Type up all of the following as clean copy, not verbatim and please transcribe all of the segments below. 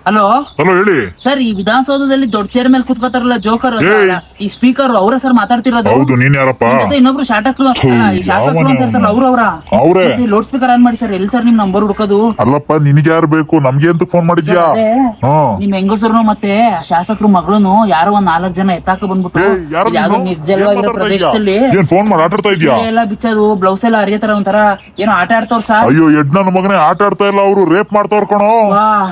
Hello hello ಹೇಳಿ sir, ಈ ವಿಧಾನಸೌಧದಲ್ಲಿ ದೊಡ್ಡ ಚೇರ್ ಮೇಲೆ ಕುತ್ಕೋತಾರಲ್ಲ ಜೋಕರ್, ಈ ಸ್ಪೀಕರ್ ಅವರ ಸರ್ ಮಾತಾಡ್ತಿರೋದು? ಹೌದು, ನೀನ್ ಯಾರಪ್ಪ? ನಿಮ್ ಜೊತೆ ಇನ್ನೊಬ್ರು ಶಾಟಕ್ರು ಈ ಶಾಸಕರು ಅಂತ ಇರ್ತಾರಲ್ಲ ಅವ್ರೇ ಲೌಡ್ ಸ್ಪೀಕರ್ ಆನ್ ಮಾಡಿ ಸರ್. ಎಲ್ಲಿ ಸರ್ ನಿಮ್ ನಂಬರ್ ಹುಡುಕೋದು? ಅಲ್ಲಪ್ಪ, ನಿನ್ಗೆ ಯಾರು ಬೇಕು? ನಮ್ಗೆ ಅಂತ ಫೋನ್ ಮಾಡಿದ್ಯಾ? ನಿಮ್ ಹೆಂಗಸರು ಮತ್ತೆ ಶಾಸಕರು ಮಗಳನ್ನು ಯಾರೋ ಒಂದ್ 4 ಜನ ಎತ್ತಾಕ ಬಂದ್ಬಿಟ್ಟು ಯಾವ್ದೋ ನಿರ್ಜಲವಾಗಿರೋ ಪ್ರದೇಶದಲ್ಲಿ ಏನ್ ಫೋನ್ ಮಾಡಿ ಆಟಾಡ್ತಾ ಇದ್ಯಾ? ಎಲ್ಲ ಬಿಚ್ಚೋದು, ಬ್ಲೌಸ್ ಎಲ್ಲ ಅರಿಯತಾರ, ಒಂಥರ ಏನೋ ಆಟ ಆಡ್ತವ್ರ ಸರ್. ಅಯ್ಯೋ ಎಡ್ ನನ್ನ ಮಗನೇ, ಆಟ ಆಡ್ತಾ ಇಲ್ಲ, ಅವರು ರೇಪ್ ಮಾಡ್ತಾವ್ರ ಕಣೋ.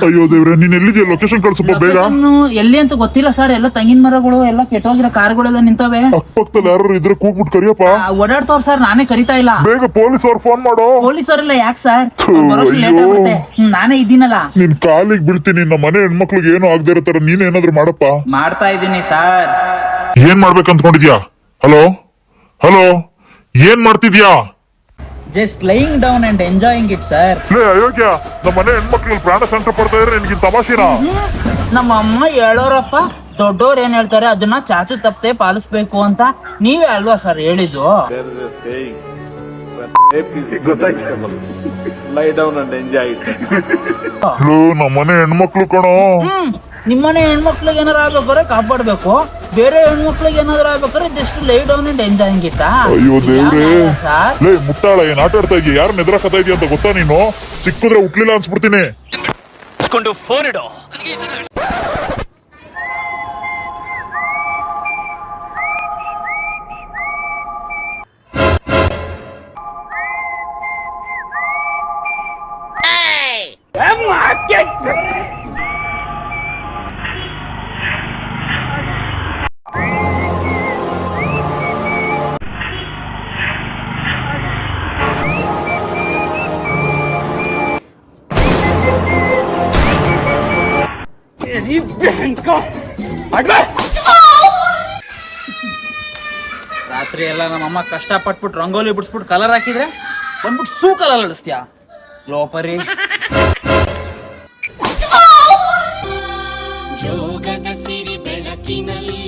ಅಯ್ಯೋ ದೇವ್ರೆ, ನೀನ್ ಎಲ್ಲಿದ್ಯಾ? ಲೊಕೇಶನ್ ಕಳ್ಸಪ್ಪ ಬೇಗ. ಎಲ್ಲಿ ಅಂತ ಗೊತ್ತಿಲ್ಲ ಸರ್, ಎಲ್ಲ ತೆಂಗಿನ ಮರಗಳು, ಎಲ್ಲ ಕೆಟ್ಟೋಗಿರೋ ಕಾರ್ಗಳೆಲ್ಲ ನಿಂತವೆ. ಅಕ್ಕಪಕ್ಕದಲ್ಲಿ ಯಾರು ಇದ್ರೆ ಕೂಗ್ಬಿಟ್ಟು ಕರಿಯಪ್ಪ. ಓಡಾಡ್ತವ್ರ ಸರ್, ನಾನೇ ಕರಿತಾ ಇಲ್ಲ. ಬೇಗ ಪೊಲೀಸ್ ಅವ್ರು ಫೋನ್ ಮಾಡು. ಪೊಲೀಸ್ ಅವರೆಲ್ಲ ಯಾಕೆ ಸರ್? ಬರೋಷ್ಟು ಲೇಟ್ ಆಗ್ಬಿಡುತ್ತೆ. ನಾನೇ ಇದ್ದೀನಲ್ಲ. ನಿನ್ ಕಾಲಿಗೆ ಬೀಳ್ತೀನಿ. ನಮ್ಮ ಮನೆ ಹೆಣ್ಮಕ್ಳಿಗೆ ಏನು ಆಗದೆ ಇರೋ ತರ ನೀನ್ ಏನಾದ್ರು ಮಾಡಪ್ಪ. ಮಾಡ್ತಾ ಇದ್ದೀನಿ ಸರ್. ಏನ್ ಮಾಡ್ಬೇಕು ಅಂದ್ಕೊಂಡಿದ್ಯಾ? ಹಲೋ ಹಲೋ, ಏನ್ ಮಾಡ್ತಿದ್ಯಾ? Just lying down and enjoying it sir. ಅಯೋಗ್ಯ, ನಮ್ಮ ಮನೆ ಹೆಣ್ಮಕ್ಳು ಪ್ರಾಣ ಸಂಕಟ ಪಡ್ತಾ ಇದ್ರೆ ನಿನ್ಗೆ ತಮಾಷೆನಾ? ನಮ್ಮ ಅಮ್ಮ ಹೇಳೋರಪ್ಪ, ದೊಡ್ಡೋರ್ ಏನ್ ಹೇಳ್ತಾರೆ ಅದನ್ನ ಚಾಚು ತಪ್ಪದೆ ಪಾಲಿಸ್ಬೇಕು ಅಂತ. ನೀವೇ ಅಲ್ವಾ ಸರ್ ಹೇಳಿದ್ದು? ನಮ್ಮ ಮನೆ ಹೆಣ್ಮಕ್ಳು ಕಣೋ. ನಿಮ್ಮನೆ ಹೆಣ್ಮಕ್ಳಿಗೆ ಏನಾರು ಆಗ್ಬೇಕಾದ್ರೆ ಕಾಪಾಡ್ಬೇಕು, ಬೇರೆ ಹೆಣ್ಮಕ್ಳಿಗೆ ಏನಾದ್ರು ಆಗ್ಬೇಕಾದ್ರೆ ಜಸ್ಟ್ ಲೈ ಡೌನ್ ಅಂಡ್ ಎಂಜಾಯಿಂಗ್ ಇಟ್. ಅಯ್ಯೋ ದೇವ್ರೆ, ಲೇ ಮುಟ್ಟಾಳ, ಏನ್ ಆಟ ಆಡ್ತಾ ಇದೀಯ? ಯಾರು ನೆದ್ರಾಕತಾ ಇದೀಯ ಅಂತ ಗೊತ್ತಾ ನೀನು? ಸಿಕ್ಕಿದ್ರೆ ಹುಟ್ಲಿಲ್ಲ ಅನ್ಸ್ಬಿಡ್ತೀನಿ. ಫೋನ್ ಇಡು. ರಾತ್ರಿ ಎಲ್ಲ ನಮ್ಮಮ್ಮ ಕಷ್ಟ ಪಟ್ಬಿಟ್ಟು ರಂಗೋಲಿ ಬಿಡಿಸ್ಬಿಟ್ಟು ಕಲರ್ ಹಾಕಿದ್ರೆ ಬಂದ್ಬಿಟ್ಟು ಸೂ ಕಲರ್ ಅಳಿಸ್ತೀಯ ಲೋಪರಿ. ಜೋಗದ ಸಿರಿ ಬೆಳಕಿನಲ್ಲಿ